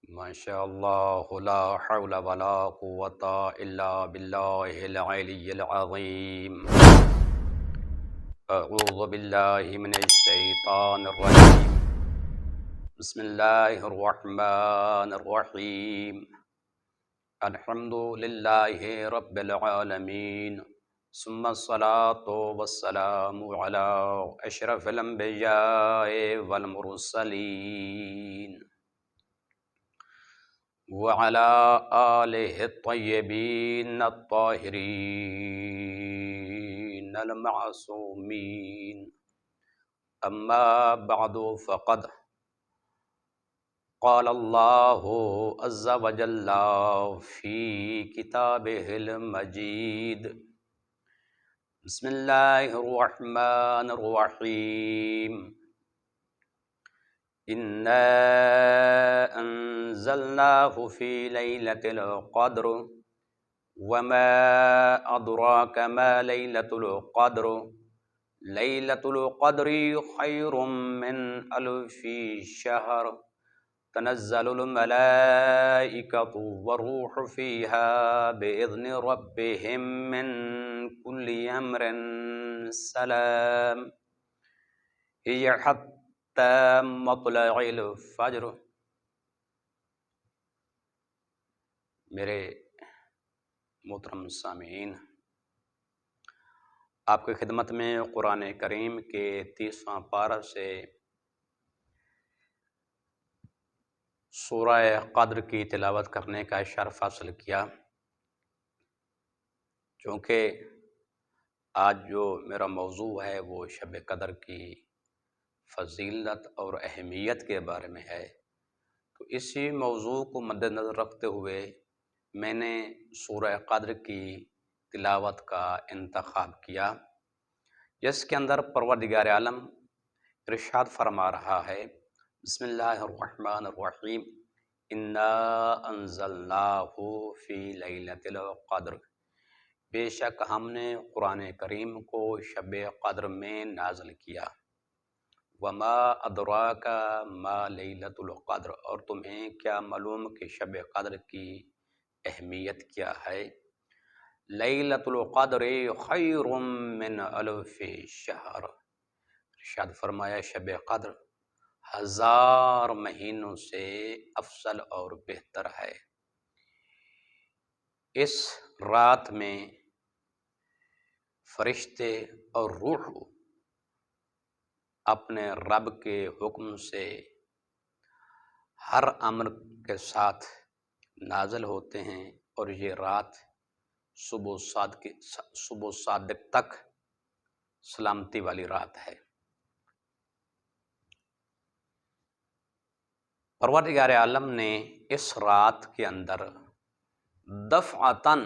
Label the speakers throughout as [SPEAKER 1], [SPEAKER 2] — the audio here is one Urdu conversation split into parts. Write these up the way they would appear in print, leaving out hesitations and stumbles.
[SPEAKER 1] ماشاء اللہ لا حول ولا قوة الا باللہ العلی العظیم۔ اعوذ باللہ من الشیطان الرجیم، بسم اللہ الرحمن الرحیم، الحمد للہ رب العالمین، ثم الصلاة والسلام علی اشرف الانبیاء والمرسلین وعلى آلہ الطیبین الطاہرین المعصومین، اما بعد فقد قال اللہ عز وجل فی کتابہ المجید، بسم اللہ الرحمن الرحیم، إِنَّا أَنزَلْنَاهُ فِي لَيْلَةِ الْقَدْرِ وَمَا أَدْرَاكَ مَا لَيْلَةُ الْقَدْرِ لَيْلَةُ الْقَدْرِ خَيْرٌ مِّنْ أَلْفِ شَهْرٍ تَنَزَّلُ الْمَلَائِكَةُ وَالرُّوحُ فِيهَا بِإِذْنِ رَبِّهِم مِّن كُلِّ أَمْرٍ سَلَامٌ هِيَ حَتَّىٰ مطلع الفجر۔ میرے محترم سامعین، آپ کی خدمت میں قرآن کریم کے 30واں پارہ سے سورہ قدر کی تلاوت کرنے کا شرف حاصل کیا۔ چونکہ آج جو میرا موضوع ہے وہ شب قدر کی فضیلت اور اہمیت کے بارے میں ہے، تو اسی موضوع کو مد نظر رکھتے ہوئے میں نے سورہ قدر کی تلاوت کا انتخاب کیا، جس کے اندر پروردگار عالم ارشاد فرما رہا ہے، بسم اللہ الرحمن الرحیم، انا انزلناہ فی لیلۃ القدر، بے شک ہم نے قرآن کریم کو شب قدر میں نازل کیا، وما ادراک ما لیلۃ القدر، اور تمہیں کیا معلوم کہ شب قدر کی اہمیت کیا ہے، لیلۃ القدر خیر من الف شہر، ارشاد فرمایا شب قدر 1000 مہینوں سے افضل اور بہتر ہے۔ اس رات میں فرشتے اور روح اپنے رب کے حکم سے ہر امر کے ساتھ نازل ہوتے ہیں، اور یہ رات صبح صادق تک سلامتی والی رات ہے۔ پروردگار عالم نے اس رات کے اندر دفعتاً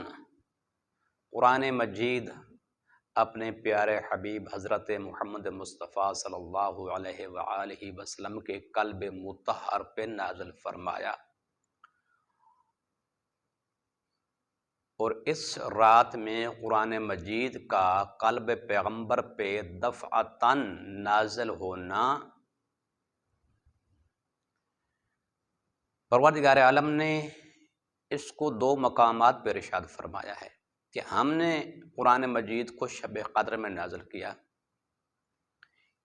[SPEAKER 1] قرآن مجید اپنے پیارے حبیب حضرت محمد مصطفیٰ صلی اللہ علیہ وآلہ وسلم کے قلب مطہر پہ نازل فرمایا، اور اس رات میں قرآن مجید کا قلب پیغمبر پہ دفعتاً نازل ہونا پروردگار عالم نے اس کو 2 مقامات پہ ارشاد فرمایا ہے کہ ہم نے قرآن مجید کو شب قدر میں نازل کیا۔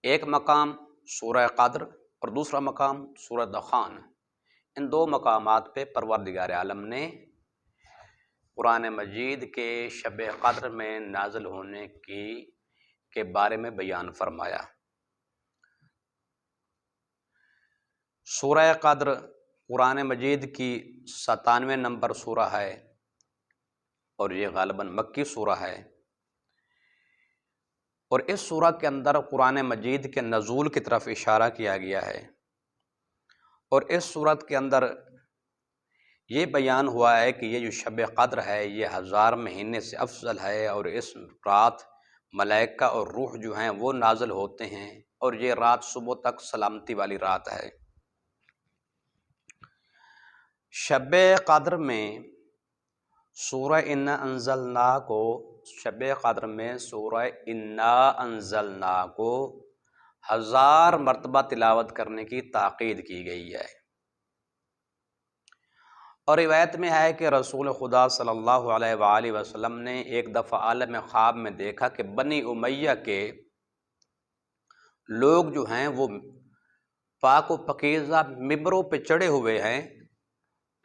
[SPEAKER 1] ایک مقام سورہ قدر اور دوسرا مقام سورہ دخان، ان 2 مقامات پہ پروردگار عالم نے قرآن مجید کے شب قدر میں نازل ہونے کے بارے میں بیان فرمایا۔ سورہ قدر قرآن مجید کی 97 نمبر سورہ ہے، اور یہ غالباً مکی سورہ ہے، اور اس سورہ کے اندر قرآن مجید کے نزول کی طرف اشارہ کیا گیا ہے، اور اس سورت کے اندر یہ بیان ہوا ہے کہ یہ جو شب قدر ہے یہ 1000 مہینے سے افضل ہے، اور اس رات ملائکہ اور روح جو ہیں وہ نازل ہوتے ہیں، اور یہ رات صبح تک سلامتی والی رات ہے۔ شب قدر میں سورہ انا انزلنا کو شب قدر میں سورہ انا انزلنا کو 1000 مرتبہ تلاوت کرنے کی تاکید کی گئی ہے۔ اور روایت میں ہے کہ رسول خدا صلی اللہ علیہ وآلہ وسلم نے ایک دفعہ عالم خواب میں دیکھا کہ بنی امیہ کے لوگ جو ہیں وہ پاک و پکیزہ ممبروں پہ چڑھے ہوئے ہیں۔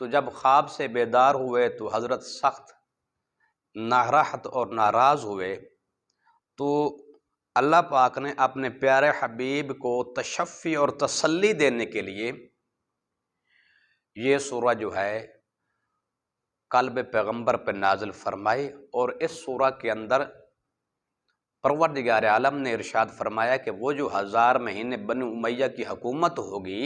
[SPEAKER 1] تو جب خواب سے بیدار ہوئے تو حضرت سخت ناراحت اور ناراض ہوئے، تو اللہ پاک نے اپنے پیارے حبیب کو تشفی اور تسلی دینے کے لیے یہ سورہ جو ہے قلب پیغمبر پہ نازل فرمائی، اور اس سورہ کے اندر پروردگار عالم نے ارشاد فرمایا کہ وہ جو 1000 مہینے بنی امیہ کی حکومت ہوگی،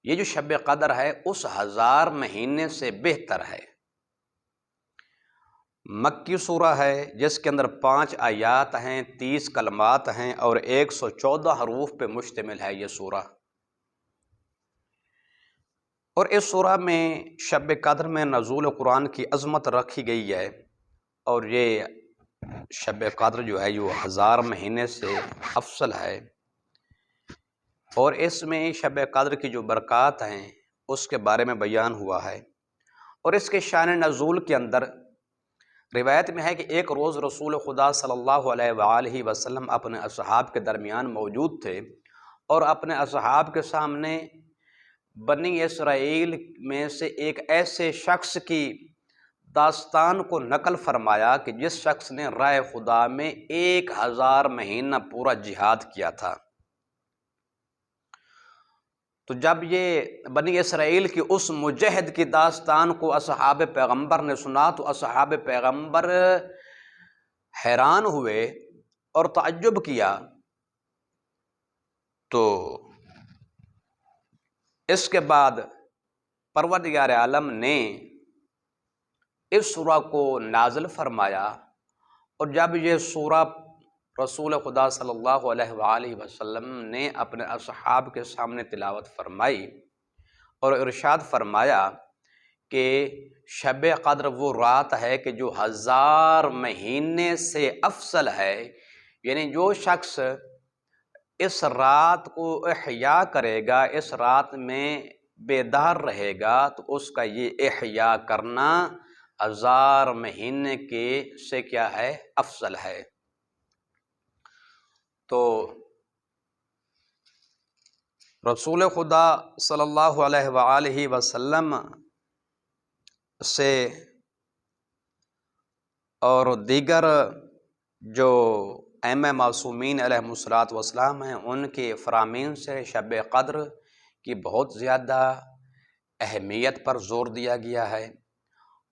[SPEAKER 1] یہ جو شب قدر ہے اس 1000 مہینے سے بہتر ہے۔ مکی سورہ ہے جس کے اندر 5 آیات ہیں، 30 کلمات ہیں اور 114 حروف پہ مشتمل ہے یہ سورہ۔ اور اس سورہ میں شب قدر میں نزول قرآن کی عظمت رکھی گئی ہے، اور یہ شب قدر جو ہے یہ 1000 مہینے سے افضل ہے، اور اس میں شب قدر کی جو برکات ہیں اس کے بارے میں بیان ہوا ہے۔ اور اس کے شان نزول کے اندر روایت میں ہے کہ ایک روز رسول خدا صلی اللہ علیہ وآلہ وسلم اپنے اصحاب کے درمیان موجود تھے، اور اپنے اصحاب کے سامنے بنی اسرائیل میں سے ایک ایسے شخص کی داستان کو نقل فرمایا کہ جس شخص نے راہ خدا میں 1000 مہینہ پورا جہاد کیا تھا۔ تو جب یہ بنی اسرائیل کی اس مجاہد کی داستان کو اصحاب پیغمبر نے سنا تو اصحاب پیغمبر حیران ہوئے اور تعجب کیا۔ تو اس کے بعد پروردگار عالم نے اس سورہ کو نازل فرمایا، اور جب یہ سورہ رسول خدا صلی اللہ علیہ وآلہ وسلم نے اپنے اصحاب کے سامنے تلاوت فرمائی اور ارشاد فرمایا کہ شب قدر وہ رات ہے کہ جو 1000 مہینے سے افضل ہے، یعنی جو شخص اس رات کو احیا کرے گا، اس رات میں بیدار رہے گا، تو اس کا یہ احیا کرنا 1000 مہینے کے سے کیا ہے؟ افضل ہے۔ تو رسول خدا صلی اللہ علیہ وآلہ وسلم سے اور دیگر جو ائمہ معصومین علیہم الصلوۃ ہیں ان کے فرامین سے شب قدر کی بہت زیادہ اہمیت پر زور دیا گیا ہے،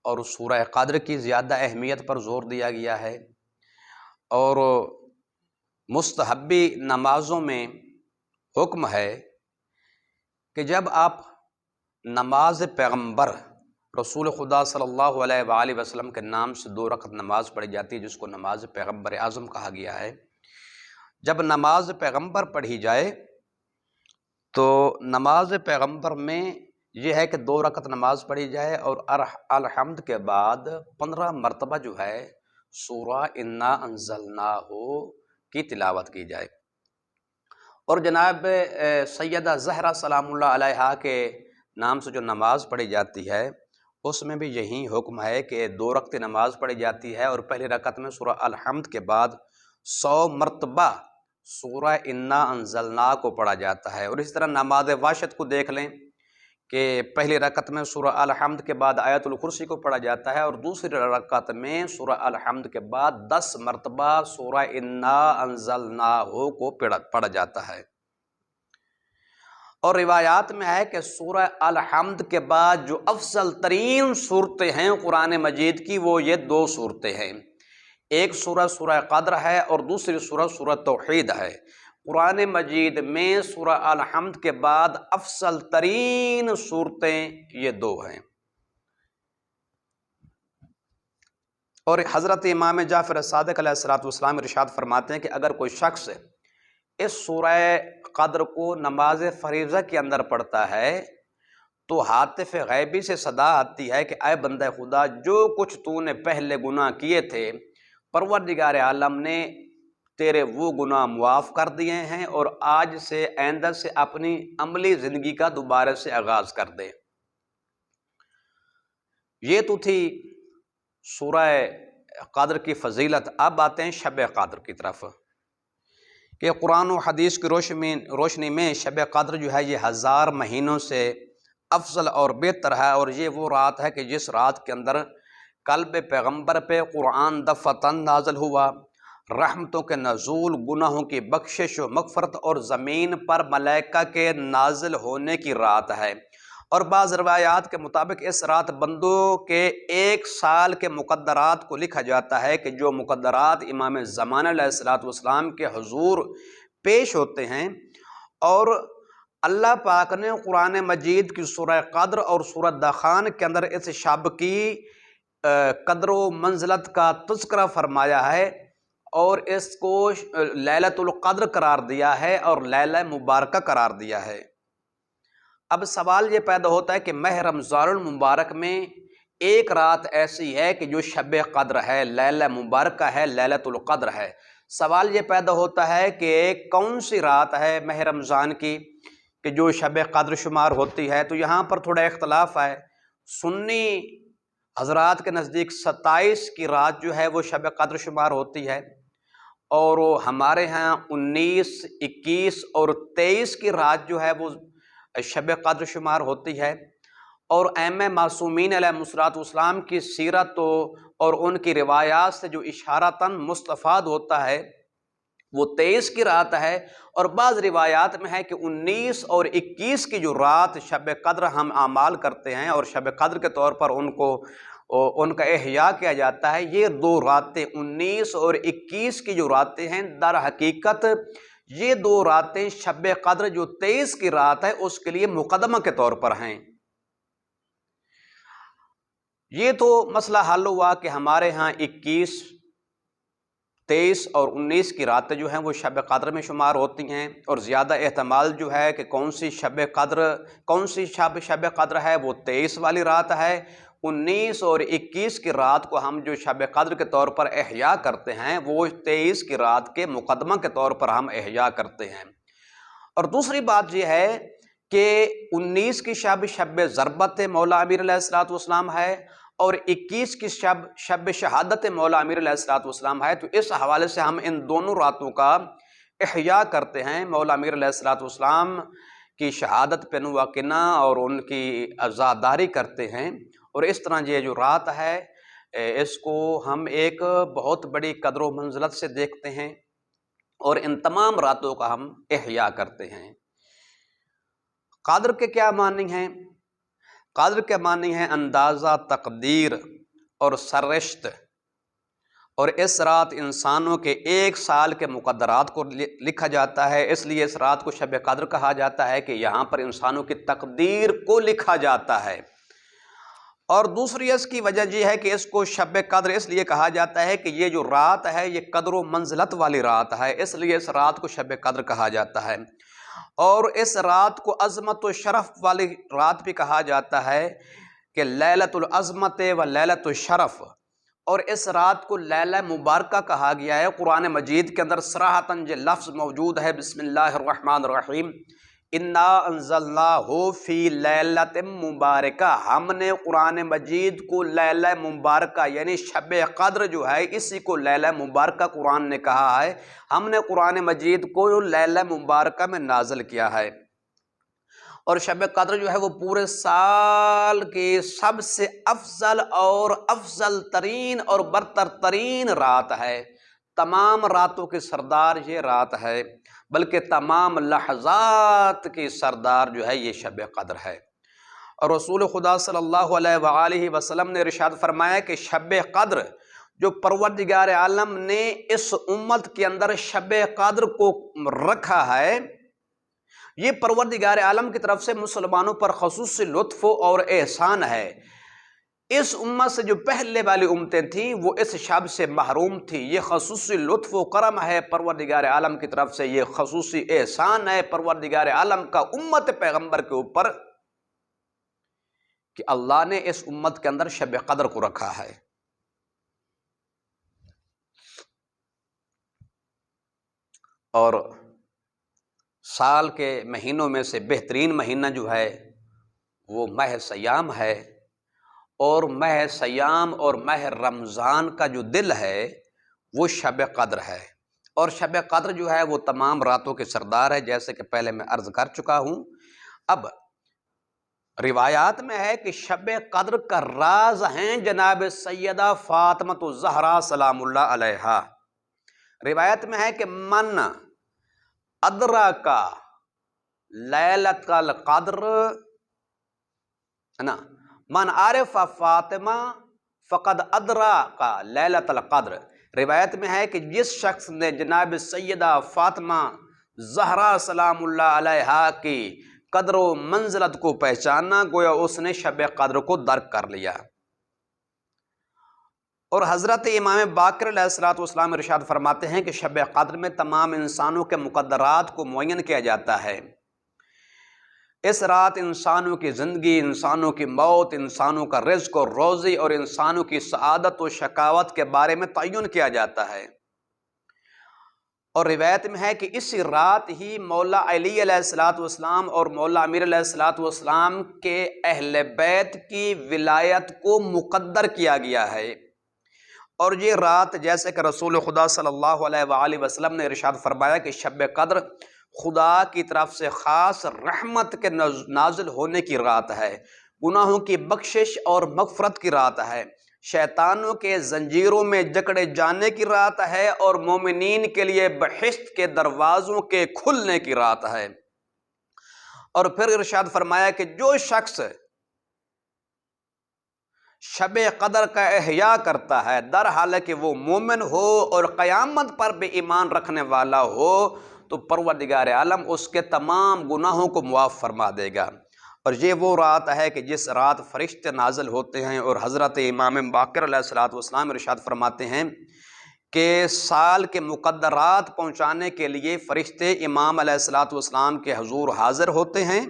[SPEAKER 1] اور سورہ قدر کی زیادہ اہمیت پر زور دیا گیا ہے، اور مستحبی نمازوں میں حکم ہے کہ جب آپ نماز پیغمبر رسول خدا صلی اللہ علیہ وآلہ وسلم کے نام سے 2 رکعت نماز پڑھی جاتی ہے جس کو نماز پیغمبر اعظم کہا گیا ہے، جب نماز پیغمبر پڑھی جائے تو نماز پیغمبر میں یہ ہے کہ 2 رکعت نماز پڑھی جائے اور الحمد کے بعد 15 مرتبہ جو ہے سورہ انا انزلناہ کی تلاوت کی جائے۔ اور جناب سیدہ زہرا سلام اللہ علیہا کے نام سے جو نماز پڑھی جاتی ہے اس میں بھی یہی حکم ہے کہ 2 رکعت نماز پڑھی جاتی ہے، اور پہلی رکعت میں سورہ الحمد کے بعد 100 مرتبہ سورہ انا انزلناہ کو پڑھا جاتا ہے۔ اور اس طرح نماز واشت کو دیکھ لیں کہ پہلی رکعت میں سورہ الحمد کے بعد آیت الکرسی کو پڑھا جاتا ہے، اور دوسری رکعت میں سورہ الحمد کے بعد 10 مرتبہ سورہ انا انزلناہ کو پڑھا جاتا ہے۔ اور روایات میں ہے کہ سورہ الحمد کے بعد جو افضل ترین صورتیں ہیں قرآن مجید کی وہ یہ 2 صورتیں ہیں، ایک سورہ قدر ہے اور دوسری سورہ توحید ہے۔ قرآن مجید میں سورہ الحمد کے بعد افضل ترین صورتیں یہ 2 ہیں۔ اور حضرت امام جعفر صادق علیہ السلام ارشاد فرماتے ہیں کہ اگر کوئی شخص اس سورہ قدر کو نماز فریضہ کے اندر پڑھتا ہے تو ہاتف غیبی سے صدا آتی ہے کہ اے بندہ خدا، جو کچھ تو نے پہلے گناہ کیے تھے پروردگار عالم نے تیرے وہ گناہ معاف کر دیے ہیں، اور آج سے آئندہ سے اپنی عملی زندگی کا دوبارہ سے آغاز کر دے۔ یہ تو تھی سورہ قدر کی فضیلت۔ اب آتے ہیں شب قدر کی طرف کہ قرآن و حدیث کی روشنی میں شب قدر جو ہے یہ 1000 مہینوں سے افضل اور بہتر ہے، اور یہ وہ رات ہے کہ جس رات کے اندر قلب پیغمبر پہ قرآن دفعتاً نازل ہوا، رحمتوں کے نزول، گناہوں کی بخشش و مغفرت، اور زمین پر ملائکہ کے نازل ہونے کی رات ہے۔ اور بعض روایات کے مطابق اس رات بندوں کے 1 سال کے مقدرات کو لکھا جاتا ہے کہ جو مقدرات امام زمانہ علیہ السلام کے حضور پیش ہوتے ہیں، اور اللہ پاک نے قرآن مجید کی سورہ قدر اور سورہ دخان کے اندر اس شب کی قدر و منزلت کا تذکرہ فرمایا ہے، اور اس کو لیلۃ القدر قرار دیا ہے اور لیلہ مبارکہ قرار دیا ہے۔ اب سوال یہ پیدا ہوتا ہے کہ ماہ رمضان المبارک میں ایک رات ایسی ہے کہ جو شب قدر ہے، لیلہ مبارکہ ہے، لیلۃ القدر ہے۔ سوال یہ پیدا ہوتا ہے کہ کون سی رات ہے ماہ رمضان کی کہ جو شب قدر شمار ہوتی ہے؟ تو یہاں پر تھوڑا اختلاف ہے۔ سنی حضرات کے نزدیک 27 کی رات جو ہے وہ شب قدر شمار ہوتی ہے، اور ہمارے ہاں 19، 21 اور 23 کی رات جو ہے وہ شب قدر شمار ہوتی ہے۔ اور ائمہ معصومین علیہ السلام کی سیرت اور ان کی روایات سے جو اشارتاً مستفاد ہوتا ہے وہ 23 کی رات ہے، اور بعض روایات میں ہے کہ 19 اور 21 کی جو رات شب قدر ہم اعمال کرتے ہیں اور شب قدر کے طور پر ان کا احیاء کیا جاتا ہے۔ یہ 2 راتیں 19 اور 21 کی جو راتیں ہیں، در حقیقت یہ 2 راتیں شب قدر جو 23 کی رات ہے اس کے لیے مقدمہ کے طور پر ہیں۔ یہ تو مسئلہ حل ہوا کہ ہمارے ہاں 21، 23 اور 19 کی راتیں جو ہیں وہ شب قدر میں شمار ہوتی ہیں، اور زیادہ احتمال جو ہے کہ کون سی شب قدر ہے وہ 23 والی رات ہے۔ 19 اور 21 کی رات کو ہم جو شب قدر کے طور پر احیاء کرتے ہیں وہ 23 کی رات کے مقدمہ کے طور پر ہم احیاء کرتے ہیں۔ اور دوسری بات یہ ہے کہ 19 کی شب ضربت مولا امیر علیہ السلام ہے، اور 21 کی شب شہادت مولا امیر علیہ السلام ہے۔ تو اس حوالے سے ہم ان دونوں راتوں کا احیاء کرتے ہیں، مولا امیر علیہ السلام کی شہادت پہ نوقنا اور ان کی عزاداری کرتے ہیں، اور اس طرح یہ جو رات ہے اس کو ہم ایک بہت بڑی قدر و منزلت سے دیکھتے ہیں، اور ان تمام راتوں کا ہم احیاء کرتے ہیں۔ قدر کے کیا معنی ہیں؟ قدر کے معنی ہیں اندازہ، تقدیر اور سرشت، اور اس رات انسانوں کے 1 سال کے مقدرات کو لکھا جاتا ہے، اس لیے اس رات کو شب قدر کہا جاتا ہے کہ یہاں پر انسانوں کی تقدیر کو لکھا جاتا ہے۔ اور دوسری اس کی وجہ یہ ہے کہ اس کو شب قدر اس لیے کہا جاتا ہے کہ یہ جو رات ہے یہ قدر و منزلت والی رات ہے، اس لیے اس رات کو شب قدر کہا جاتا ہے۔ اور اس رات کو عظمت و شرف والی رات بھی کہا جاتا ہے کہ لیلۃ العظمت و لیلۃ الشرف، اور اس رات کو لیلہ مبارکہ کہا گیا ہے۔ قرآن مجید کے اندر صراحتاً یہ لفظ موجود ہے، بسم اللہ الرحمن الرحیم، انا انزلناہ فی لیلۃ مبارکہ، ہم نے قرآن مجید کو لیلہ مبارکہ یعنی شب قدر جو ہے اسی کو لیلہ مبارکہ قرآن نے کہا ہے، ہم نے قرآن مجید کو لیلہ مبارکہ میں نازل کیا ہے۔ اور شب قدر جو ہے وہ پورے سال کی سب سے افضل ترین اور برتر ترین رات ہے۔ تمام راتوں کی سردار یہ رات ہے، بلکہ تمام لحظات کی سردار جو ہے یہ شب قدر ہے۔ اور رسول خدا صلی اللہ علیہ وآلہ وسلم نے ارشاد فرمایا کہ شب قدر جو پروردگار عالم نے اس امت کے اندر شب قدر کو رکھا ہے، یہ پروردگار عالم کی طرف سے مسلمانوں پر خصوصی لطف اور احسان ہے۔ اس امت سے جو پہلے والی امتیں تھیں وہ اس شب سے محروم تھی، یہ خصوصی لطف و کرم ہے پروردگار عالم کی طرف سے، یہ خصوصی احسان ہے پروردگار عالم کا امت پیغمبر کے اوپر کہ اللہ نے اس امت کے اندر شب قدر کو رکھا ہے۔ اور سال کے مہینوں میں سے بہترین مہینہ جو ہے وہ ماہ سیام ہے، اور ماہ سیام اور ماہ رمضان کا جو دل ہے وہ شب قدر ہے، اور شب قدر جو ہے وہ تمام راتوں کے سردار ہے، جیسے کہ پہلے میں عرض کر چکا ہوں۔ اب روایات میں ہے کہ شب قدر کا راز ہیں جناب سیدہ فاطمہ الزہرا سلام اللہ علیہا۔ روایت میں ہے کہ من ادرک لیلۃ القدر، ہے نا، من عرف فاطمہ فقد ادرک لیلۃ القدر۔ روایت میں ہے کہ جس شخص نے جناب سیدہ فاطمہ زہرا سلام اللہ علیہا کی قدر و منزلت کو پہچانا، گویا اس نے شب قدر کو درک کر لیا۔ اور حضرت امام باقر علیہ الصلوۃ والسلام ارشاد فرماتے ہیں کہ شب قدر میں تمام انسانوں کے مقدرات کو معین کیا جاتا ہے۔ اس رات انسانوں کی زندگی، انسانوں کی موت، انسانوں کا رزق اور روزی اور انسانوں کی سعادت و شقاوت کے بارے میں تعین کیا جاتا ہے۔ اور روایت میں ہے کہ اسی رات ہی مولا علی علیہ الصلوۃ والسلام اور مولا امیر علیہ الصلوۃ والسلام کے اہل بیت کی ولایت کو مقدر کیا گیا ہے۔ اور یہ رات جیسے کہ رسول خدا صلی اللہ علیہ وآلہ وسلم نے ارشاد فرمایا کہ شب قدر خدا کی طرف سے خاص رحمت کے نازل ہونے کی رات ہے، گناہوں کی بخشش اور مغفرت کی رات ہے، شیطانوں کے زنجیروں میں جکڑے جانے کی رات ہے، اور مومنین کے لیے بہشت کے دروازوں کے کھلنے کی رات ہے۔ اور پھر ارشاد فرمایا کہ جو شخص شب قدر کا احیاء کرتا ہے، در حالانکہ وہ مومن ہو اور قیامت پر بھی ایمان رکھنے والا ہو، تو پروردگار عالم اس کے تمام گناہوں کو معاف فرما دے گا۔ اور یہ وہ رات ہے کہ جس رات فرشتے نازل ہوتے ہیں، اور حضرت امام باقر علیہ الصلوۃ والسلام ارشاد فرماتے ہیں کہ سال کے مقدرات پہنچانے کے لیے فرشتے امام علیہ الصلوۃ والسلام کے حضور حاضر ہوتے ہیں،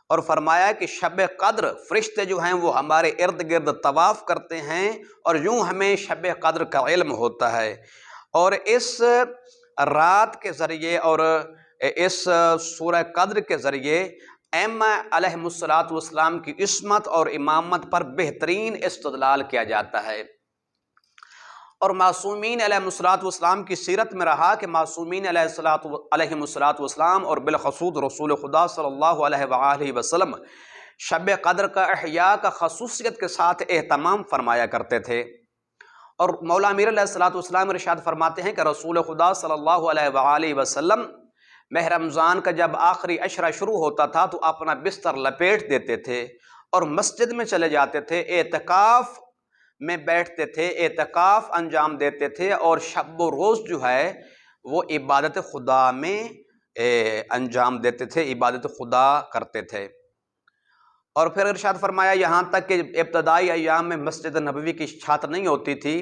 [SPEAKER 1] اور فرمایا کہ شب قدر فرشتے جو ہیں وہ ہمارے ارد گرد طواف کرتے ہیں، اور یوں ہمیں شب قدر کا علم ہوتا ہے۔ اور اس رات کے ذریعے اور اس سورہ قدر کے ذریعے ائمہ علیہم الصلوۃ والسلام کی عصمت اور امامت پر بہترین استدلال کیا جاتا ہے۔ اور معصومین علیہم الصلوۃ والسلام کی سیرت میں رہا کہ معصومین علیہم الصلوۃ والسلام اور بالخصوص رسول خدا صلی اللہ علیہ وآلہ وسلم شب قدر کا احیاء کا خصوصیت کے ساتھ اہتمام فرمایا کرتے تھے۔ اور مولا امیر علیہ الصلوۃ والسلام ارشاد فرماتے ہیں کہ رسول خدا صلی اللہ علیہ وآلہ وسلم ماہ رمضان کا جب آخری عشرہ شروع ہوتا تھا تو اپنا بستر لپیٹ دیتے تھے اور مسجد میں چلے جاتے تھے، اعتکاف میں بیٹھتے تھے، اعتکاف انجام دیتے تھے، اور شب و روز جو ہے وہ عبادت خدا میں انجام دیتے تھے، عبادت خدا کرتے تھے۔ اور پھر ارشاد فرمایا یہاں تک کہ ابتدائی ایام میں مسجد نبوی کی چھت نہیں ہوتی تھی،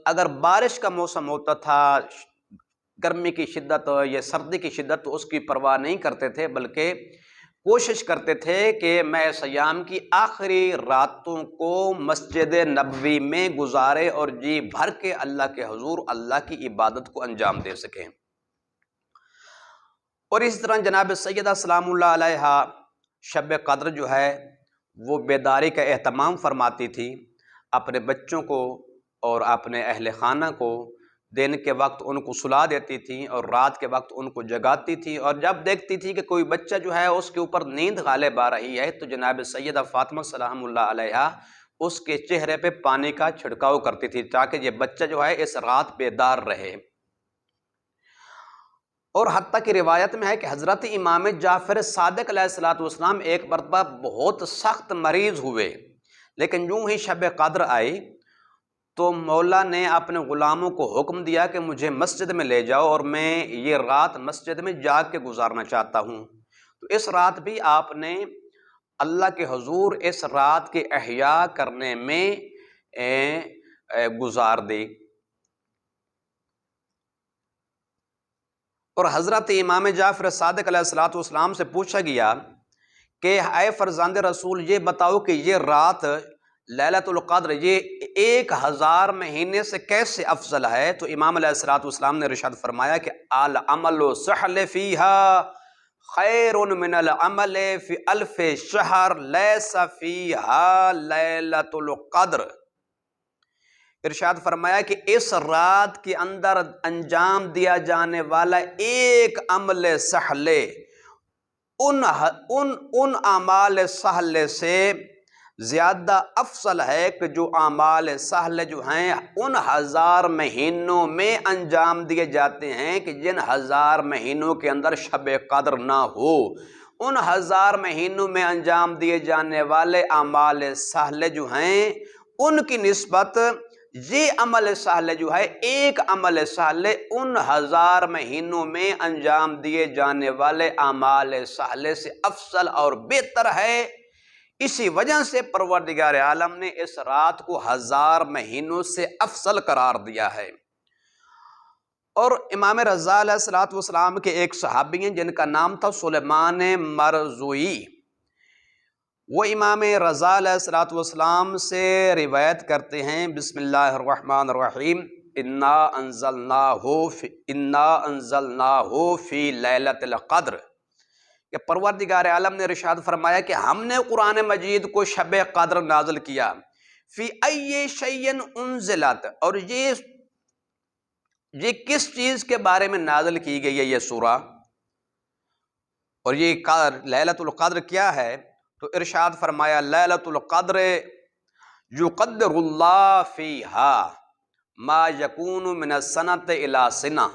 [SPEAKER 1] اگر بارش کا موسم ہوتا تھا، گرمی کی شدت یا سردی کی شدت، تو اس کی پرواہ نہیں کرتے تھے، بلکہ کوشش کرتے تھے کہ ماہ سیام کی آخری راتوں کو مسجد نبوی میں گزارے اور جی بھر کے اللہ کے حضور اللہ کی عبادت کو انجام دے سکیں۔ اور اس طرح جناب سیدہ سلام اللہ علیہا شب قدر جو ہے وہ بیداری کا اہتمام فرماتی تھی، اپنے بچوں کو اور اپنے اہل خانہ کو دن کے وقت ان کو سلا دیتی تھی اور رات کے وقت ان کو جگاتی تھی، اور جب دیکھتی تھی کہ کوئی بچہ جو ہے اس کے اوپر نیند غالب آ رہی ہے تو جناب سیدہ فاطمہ سلام اللہ علیہا اس کے چہرے پہ پانی کا چھڑکاؤ کرتی تھی تاکہ یہ بچہ جو ہے اس رات بیدار رہے۔ اور حتیٰ کہ روایت میں ہے کہ حضرت امام جعفر صادق علیہ الصلوۃ والسلام ایک مرتبہ بہت سخت مریض ہوئے، لیکن یوں ہی شب قدر آئی تو مولا نے اپنے غلاموں کو حکم دیا کہ مجھے مسجد میں لے جاؤ اور میں یہ رات مسجد میں جاگ کے گزارنا چاہتا ہوں۔ تو اس رات بھی آپ نے اللہ کے حضور اس رات کے احیاء کرنے میں گزار دی۔ اور حضرت امام جعفر صادق علیہ الصلوۃ والسلام سے پوچھا گیا کہ اے فرزند رسول یہ بتاؤ کہ یہ رات لیلۃ القدر یہ 1000 مہینے سے کیسے افضل ہے؟ تو امام علیہ الصلوۃ والسلام نے ارشاد فرمایا کہ العمل سحل فیہا خیر من العمل فی الف شہر لیس فیہا لیلۃ القدر۔ ارشاد فرمایا کہ اس رات کے اندر انجام دیا جانے والا ایک عمل سہلے ان اعمال سہلے سے زیادہ افضل ہے کہ جو اعمال سہلے جو ہیں ان 1000 مہینوں میں انجام دیے جاتے ہیں کہ جن 1000 مہینوں کے اندر شب قدر نہ ہو۔ ان 1000 مہینوں میں انجام دیے جانے والے اعمال سہلے جو ہیں ان کی نسبت یہ عمل سہلے جو ہے ایک عمل سہلے ان 1000 مہینوں میں انجام دیے جانے والے اعمال سہلے سے افضل اور بہتر ہے۔ اسی وجہ سے پروردگار عالم نے اس رات کو 1000 مہینوں سے افضل قرار دیا ہے۔ اور امام رضا علیہ الصلوۃ والسلام کے ایک صحابی ہیں جن کا نام تھا سلیمان مرزوئی، وہ امام رضا علیہ الصلوۃ والسلام سے روایت کرتے ہیں، بسم اللہ الرحمن الرحیم، انا انزلناہ فی لیلۃ القدر، کہ پروردگار عالم نے ارشاد فرمایا کہ ہم نے قرآن مجید کو شب قدر نازل کیا، فی ای شیء انزلت، اور یہ کس چیز کے بارے میں نازل کی گئی ہے یہ سورہ، اور یہ لیلۃ القدر کیا ہے؟ تو ارشاد فرمایا لیلۃ القدر یقدر اللہ فیہا ما یکون من السنۃ الی سنہ۔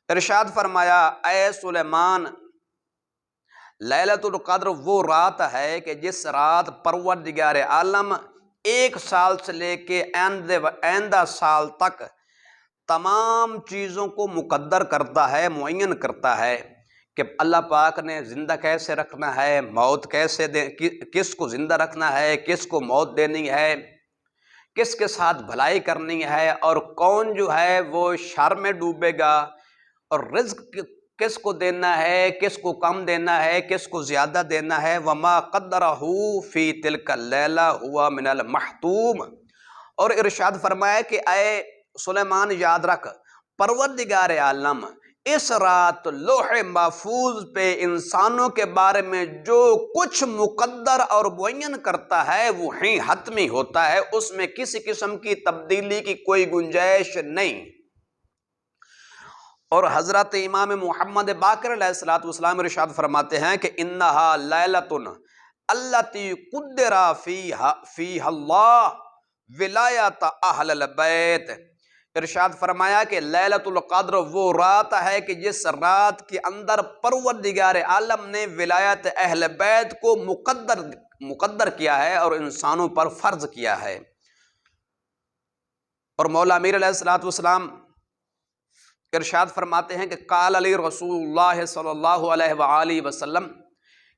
[SPEAKER 1] ارشاد فرمایا اے سلیمان، لیلۃ القدر وہ رات ہے کہ جس رات پروردگار عالم 1 سال سے لے کے آئندہ سال تک تمام چیزوں کو مقدر کرتا ہے، معین کرتا ہے کہ اللہ پاک نے زندہ کیسے رکھنا ہے، موت کیسے کس کو زندہ رکھنا ہے، کس کو موت دینی ہے، کس کے ساتھ بھلائی کرنی ہے، اور کون جو ہے وہ شر میں ڈوبے گا، اور رزق کس کو دینا ہے، کس کو کم دینا ہے، کس کو زیادہ دینا ہے۔ وما قدرہ فی تلک اللیلہ ہوا من المحتوم۔ اور ارشاد فرمایا کہ اے سلیمان یاد رکھ، پروردگار عالم اس رات لوح محفوظ پہ انسانوں کے بارے میں جو کچھ مقدر اور معین کرتا ہے وہ ہی حتمی ہوتا ہے، اس میں کسی قسم کی تبدیلی کی کوئی گنجائش نہیں۔ اور حضرت امام محمد باقر علیہ الصلوۃ والسلام ارشاد فرماتے ہیں کہ انہا لیلۃ التی قدر فیہا اللہ ولایت اہل البیت۔ ارشاد فرمایا کہ لیلۃ القدر وہ رات ہے کہ جس رات کے اندر پروردگار عالم نے ولایت اہل بیت کو مقدر کیا ہے اور انسانوں پر فرض کیا ہے۔ اور مولا امیر علیہ الصلوۃ والسلام ارشاد فرماتے ہیں کہ قال علی رسول اللہ صلی اللہ علیہ وآلہ وسلم،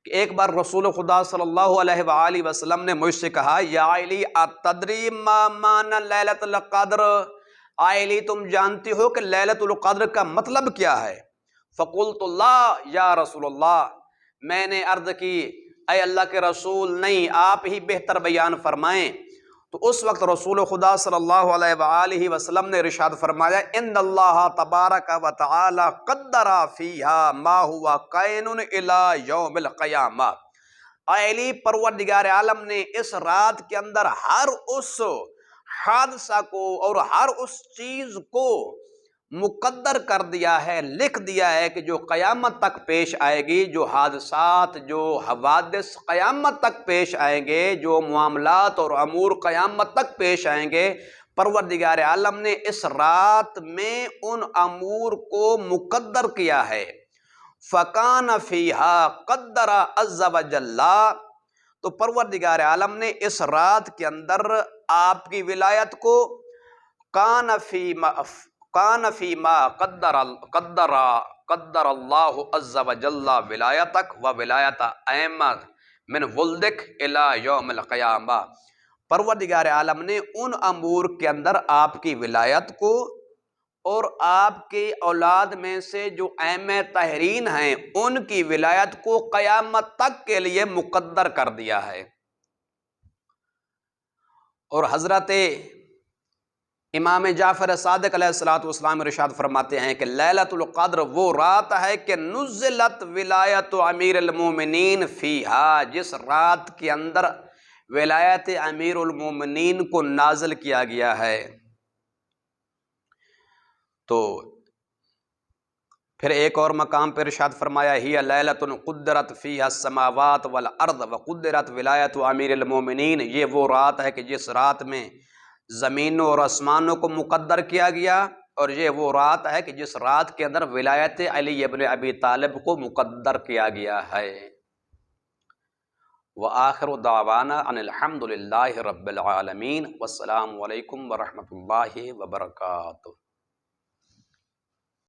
[SPEAKER 1] کہ ایک بار رسول خدا صلی اللہ علیہ وآلہ وسلم نے مجھ سے کہا، یا علی اتدری ما معنی لیلۃ القدر، علی تم جانتی ہو کہ لیلۃ القدر کا مطلب کیا ہے؟ فقلت لا یا رسول اللہ، میں نے عرض کی اے اللہ کے رسول نہیں، آپ ہی بہتر بیان فرمائیں۔ تو اس وقت رسول خدا صلی اللہ علیہ وآلہ وسلم نے ارشاد فرمایا، ان اللہ تبارک و تعالی قدر فیہا ما ہوا کائن الی یوم القیامہ۔ اے علی، پروردگار عالم نے اس رات کے اندر ہر اس حادثہ کو اور ہر اس چیز کو مقدر کر دیا ہے، لکھ دیا ہے کہ جو قیامت تک پیش آئے گی، جو حادثات، جو حوادث قیامت تک پیش آئیں گے، جو معاملات اور امور قیامت تک پیش آئیں گے، پروردگار عالم نے اس رات میں ان امور کو مقدر کیا ہے۔ فَكَانَ فِيهَا قَدَّرَ عَزَّ وَجَلَّ، تو پروردگار عالم نے اس رات کے اندر آپ کی ولایت کو کان فیما قدر اللہ عز وجل ولایتک و ولایت ائمہ من ولدک الی یوم القیامہ، پروردگار عالم نے ان امور کے اندر آپ کی ولایت کو اور آپ کے اولاد میں سے جو ائمہ طاہرین ہیں ان کی ولایت کو قیامت تک کے لیے مقدر کر دیا ہے۔ اور حضرت امام جعفر صادق علیہ الصلوۃ والسلام ارشاد فرماتے ہیں کہ لیلۃ القدر وہ رات ہے کہ نزلت ولایت امیر المومنین فیہا، جس رات کے اندر ولایت امیر المومنین کو نازل کیا گیا ہے۔ تو پھر ایک اور مقام پر ارشاد فرمایا ہی لیلۃ قدرت فیہا السماوات والارض وقدرت ولایت امیر المومنین، یہ وہ رات ہے کہ جس رات میں زمینوں اور آسمانوں کو مقدر کیا گیا، اور یہ وہ رات ہے کہ جس رات کے اندر ولایت علی ابن ابی طالب کو مقدر کیا گیا ہے۔ وآخر دعوانا ان الحمد للہ رب العالمین، والسلام علیکم ورحمۃ اللہ وبرکاتہ۔